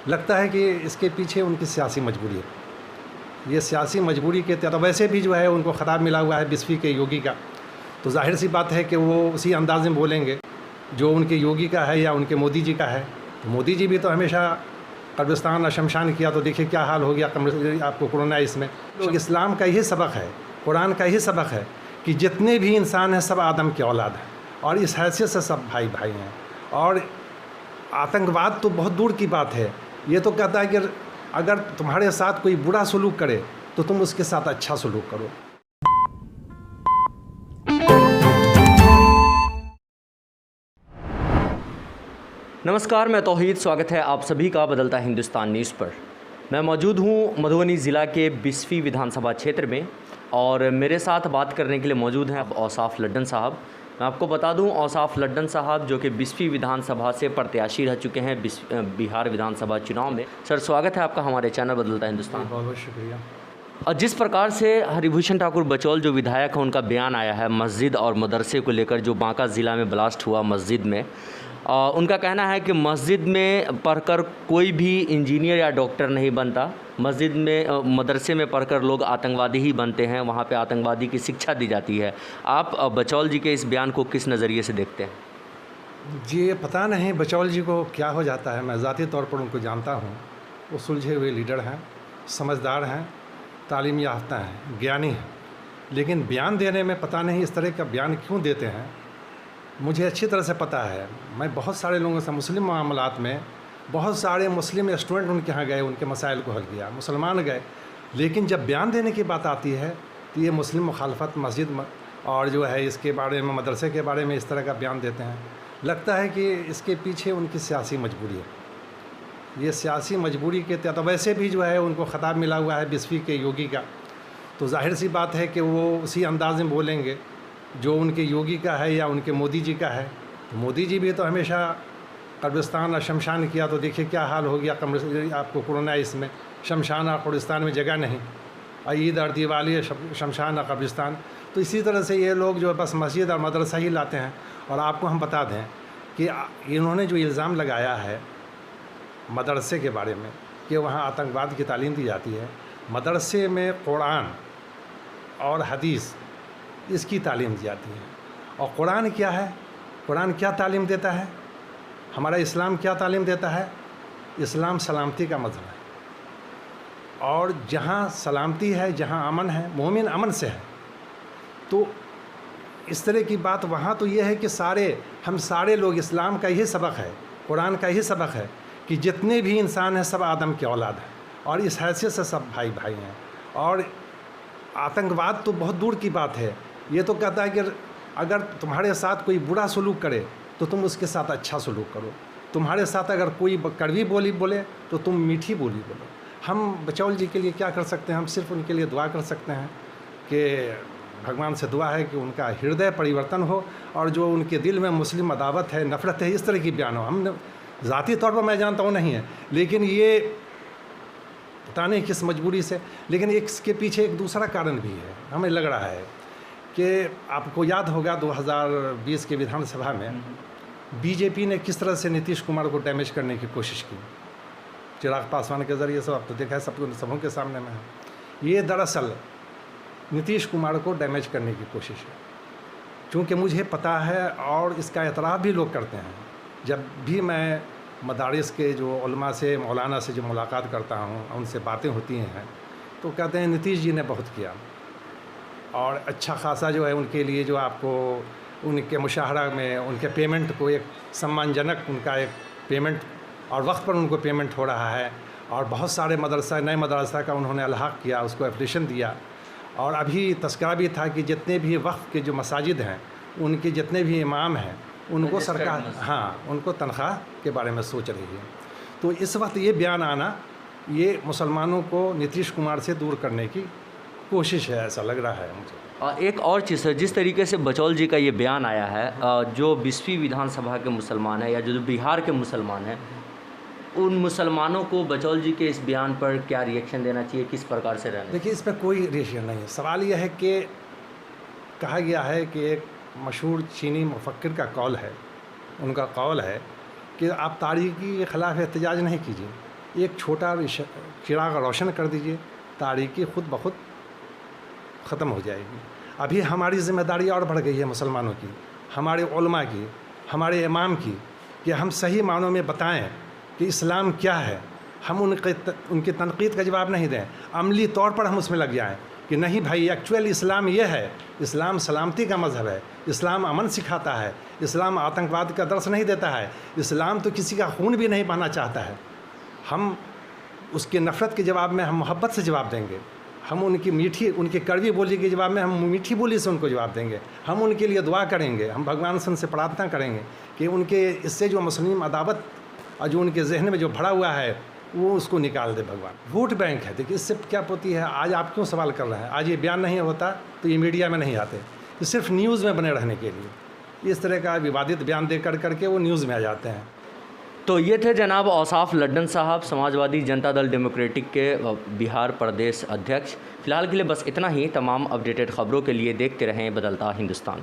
लगता है कि इसके पीछे उनकी सियासी मजबूरी है। ये सियासी मजबूरी के तहत वैसे भी जो है उनको ख़िताब मिला हुआ है 20वीं के योगी का, तो जाहिर सी बात है कि वो उसी अंदाज में बोलेंगे जो उनके योगी का है या उनके मोदी जी का है। तो मोदी जी भी तो हमेशा कब्रिस्तान और शमशान किया, तो देखिए क्या हाल हो गया आपको कोरोना। इसमें लोग इस्लाम का यही सबक है, कुरान का यही सबक है कि जितने भी इंसान हैं सब आदम की औलाद हैं और इस हैसियत से सब भाई भाई हैं। और आतंकवाद तो बहुत दूर की बात है, ये तो कहता है कि अगर तुम्हारे साथ कोई बुरा सलूक करे तो तुम उसके साथ अच्छा सलूक करो। नमस्कार, मैं तौहीद, स्वागत है आप सभी का बदलता हिंदुस्तान न्यूज़ पर। मैं मौजूद हूँ मधुबनी ज़िला के 20वीं विधानसभा क्षेत्र में और मेरे साथ बात करने के लिए मौजूद हैं औसाफ लड्डन साहब। मैं आपको बता दूं, औसाफ लड्डन साहब जो कि 20वीं विधानसभा से प्रत्याशी रह चुके हैं बिहार विधानसभा चुनाव में। सर, स्वागत है आपका हमारे चैनल बदलता हिंदुस्तान। बहुत बहुत शुक्रिया। और जिस प्रकार से हरिभूषण ठाकुर बचौल जो विधायक है उनका बयान आया है मस्जिद और मदरसे को लेकर, जो बांका ज़िला में ब्लास्ट हुआ मस्जिद में, उनका कहना है कि मस्जिद में पढ़कर कोई भी इंजीनियर या डॉक्टर नहीं बनता, मस्जिद में मदरसे में पढ़कर लोग आतंकवादी ही बनते हैं, वहाँ पे आतंकवादी की शिक्षा दी जाती है। आप बचौल जी के इस बयान को किस नज़रिए से देखते हैं? जी, पता नहीं बचौल जी को क्या हो जाता है। मैं ज़ाती तौर पर उनको जानता हूँ। वो सुलझे हुए लीडर हैं, समझदार हैं, तालीम याफ्ता हैं, ज्ञानी हैं, लेकिन बयान देने में पता नहीं इस तरह का बयान क्यों देते हैं। मुझे अच्छी तरह से पता है, मैं बहुत सारे लोगों से मुस्लिम मामलात में बहुत सारे मुस्लिम स्टूडेंट उनके यहाँ गए, उनके मसाइल को हल किया, मुसलमान गए, लेकिन जब बयान देने की बात आती है तो ये मुस्लिम मुखालफत मस्जिद और जो है इसके बारे में, मदरसे के बारे में इस तरह का बयान देते हैं। लगता है कि इसके पीछे उनकी सियासी मजबूरी है। ये सियासी मजबूरी के तहत वैसे भी जो है उनको ख़िताब मिला हुआ है 20वीं के योगी का, तो जाहिर सी बात है कि वो उसी अंदाज में बोलेंगे जो उनके योगी का है या उनके मोदी जी का है। तो मोदी जी भी तो हमेशा कब्रिस्तान और शमशान किया, तो देखिए क्या हाल हो गया आपको कोरोना। इसमें शमशान और कब्रिस्तान में जगह नहीं, और ईद और दिवाली शमशान और कब्रिस्तान। तो इसी तरह से ये लोग जो बस मस्जिद और मदरसा ही लाते हैं। और आपको हम बता दें कि इन्होंने जो इल्ज़ाम लगाया है मदरसे के बारे में कि वहाँ आतंकवाद की तालीम दी जाती है, मदरसे में कुरान और हदीस इसकी तालीम दी जाती है। और कुरान क्या है, कुरान क्या तालीम देता है, हमारा इस्लाम क्या तालीम देता है? इस्लाम सलामती का मज़हब है, और जहाँ सलामती है, जहाँ अमन है, मोमिन अमन से है। तो इस तरह की बात वहाँ तो ये है कि हम सारे लोग, इस्लाम का यही सबक है, कुरान का यही सबक है कि जितने भी इंसान हैं सब आदम की औलाद हैं और इस हैसियत से सब भाई भाई हैं। और आतंकवाद तो बहुत दूर की बात है, ये तो कहता है कि अगर तुम्हारे साथ कोई बुरा सलूक करे तो तुम उसके साथ अच्छा सलूक करो। तुम्हारे साथ अगर कोई कड़वी बोली बोले तो तुम मीठी बोली बोलो। हम बचौल जी के लिए क्या कर सकते हैं? हम सिर्फ उनके लिए दुआ कर सकते हैं कि भगवान से दुआ है कि उनका हृदय परिवर्तन हो और जो उनके दिल में मुस्लिम अदावत है, नफ़रत है, इस तरह की बयान हो। हम ज़ाती तौर पर मैं जानता हूँ नहीं है, लेकिन ये पता नहीं किस मजबूरी से, लेकिन इसके पीछे एक दूसरा कारण भी है। हमें लग रहा है कि आपको याद होगा 2020 के विधानसभा में बीजेपी ने किस तरह से नीतीश कुमार को डैमेज करने की कोशिश की, चिराग पासवान के ज़रिए से। आप तो देखा है, सबों के सामने में है। ये दरअसल नीतीश कुमार को डैमेज करने की कोशिश है, क्योंकि मुझे पता है और इसका एतराफ़ भी लोग करते हैं। जब भी मैं मदारिस के जो उलमा से, मौलाना से जो मुलाकात करता हूँ, उनसे बातें होती हैं, तो कहते हैं नीतीश जी ने बहुत किया और अच्छा खासा जो है उनके लिए, जो आपको उनके मुशाहरा में उनके पेमेंट को एक सम्मानजनक उनका एक पेमेंट और वक्त पर उनको पेमेंट हो रहा है। और बहुत सारे मदरसा, नए मदरसा का उन्होंने अलहाक किया, उसको एप्लीकेशन दिया। और अभी तस्करा भी था कि जितने भी वक्फ के जो मसाजिद हैं, उनके जितने भी इमाम हैं, उनको सरकार उनको तनख्वाह के बारे में सोच रही है। तो इस वक्त ये बयान आना, ये मुसलमानों को नीतीश कुमार से दूर करने की कोशिश है, ऐसा लग रहा है मुझे। एक और चीज़ है, जिस तरीके से बचौल जी का ये बयान आया है, जो 20वीं विधानसभा के मुसलमान हैं या जो बिहार के मुसलमान हैं, उन मुसलमानों को बचौल जी के इस बयान पर क्या रिएक्शन देना चाहिए, किस प्रकार से रहना? देखिए, इस पर कोई रिएक्शन नहीं है। सवाल यह है कि कहा गया है कि एक मशहूर चीनी मुफक्किर का कौल है, उनका कौल है कि आप तारीकी के ख़िलाफ़ एहतजाज नहीं कीजिए, एक छोटा चिराग रोशन कर दीजिए, तारीकी खुद ब खुद ख़त्म हो जाएगी। अभी हमारी ज़िम्मेदारी और बढ़ गई है मुसलमानों की, हमारे उलमा की, हमारे इमाम की, कि हम सही मानों में बताएं कि इस्लाम क्या है। हम उनकी तनकीद का जवाब नहीं दें, अमली तौर पर हम उसमें लग जाएं कि नहीं भाई एक्चुअल इस्लाम ये है, इस्लाम सलामती का मज़हब है, इस्लाम अमन सिखाता है, इस्लाम आतंकवाद का दर्स नहीं देता है, इस्लाम तो किसी का खून भी नहीं बहाना चाहता है। हम उसके नफ़रत के जवाब में हम मोहब्बत से जवाब देंगे, हम उनकी कड़वी बोली के जवाब में हम मीठी बोली से उनको जवाब देंगे, हम उनके लिए दुआ करेंगे, हम भगवान से प्रार्थना करेंगे कि उनके इससे जो मुस्लिम अदावत और जो उनके जहन में जो भरा हुआ है वो उसको निकाल दे भगवान। वोट बैंक है, देखिए इससे क्या होती है। आज आप क्यों सवाल कर रहे हैं? आज ये बयान नहीं होता तो ये मीडिया में नहीं आते, ये सिर्फ न्यूज़ में बने रहने के लिए इस तरह का विवादित बयान दे करके वो न्यूज़ में आ जाते हैं। तो ये थे जनाब औसाफ लड्डन साहब, समाजवादी जनता दल डेमोक्रेटिक के बिहार प्रदेश अध्यक्ष। फ़िलहाल के लिए बस इतना ही। तमाम अपडेटेड खबरों के लिए देखते रहें बदलता हिंदुस्तान।